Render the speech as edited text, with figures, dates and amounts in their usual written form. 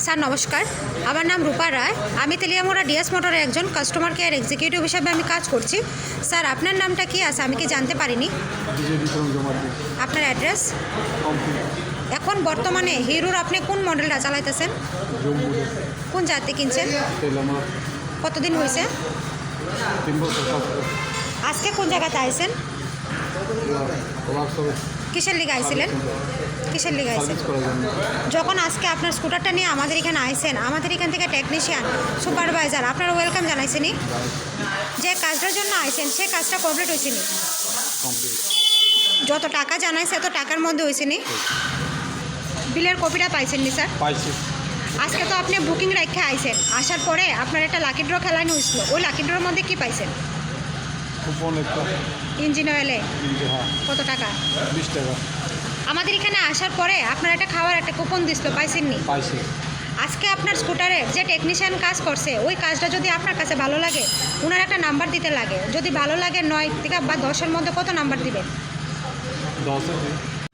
Sir নমস্কার, আমার নাম রূপা রায়। আমি তেলিয়ামোড়া ডিএস মোটরের একজন কাস্টমার কেয়ার এক্সিকিউটিভ হিসাবে আমি কাজ করছি। স্যার আপনার নামটা কি আছে আমি কি জানতে পারিনি? আপনার অ্যাড্রেস? এখন বর্তমানে হিরোর আপনি কোন মডেলটা চালাইতেছেন? কোন জাতি কিনছেন? কতদিন হয়েছে? আজকে কোন জায়গাতে আইছেন? কিসের লিগে আইছিলেন? কিসের লিগে আইছেন? যখন আজকে আপনার স্কুটারটা নিয়ে আমাদের এখানে আইছেন, আমাদের এখান থেকে টেকনিশিয়ান সুপারভাইজার আপনার ওয়েলকাম জানাইছেনি? যে কাজটার জন্য আইছেন সে কাজটা কমপ্লিট হয়েছেনি? যত টাকা জানাইছে এত টাকার মধ্যে হয়েছেনি? বিলের কপিটা পাইছেন নি স্যার? পাইছি। আজকে তো আপনি বুকিং রেখে আইছেন, আসার পরে আপনার একটা লাকি ড্র খেলানো হয়েছিল, ওই লাকি ড্রর মধ্যে কি পাইছেন? কুপন একটা ইঞ্জিন অয়েলে হ্যাঁ কত টাকা? 20 টাকা আমাদের এখানে আসার পরে আপনার একটা খাওয়ার একটা কুপন দিছিল, পাইছেন নি? পাইছি। আজকে আপনার স্কুটারে যে টেকনিশিয়ান কাজ করছে ওই কাজটা যদি আপনার কাছে ভালো লাগে ওনার একটা নাম্বার দিতে লাগে, যদি ভালো লাগে 9 থেকে বা 10-এর মধ্যে কত নাম্বার দিবেন? 10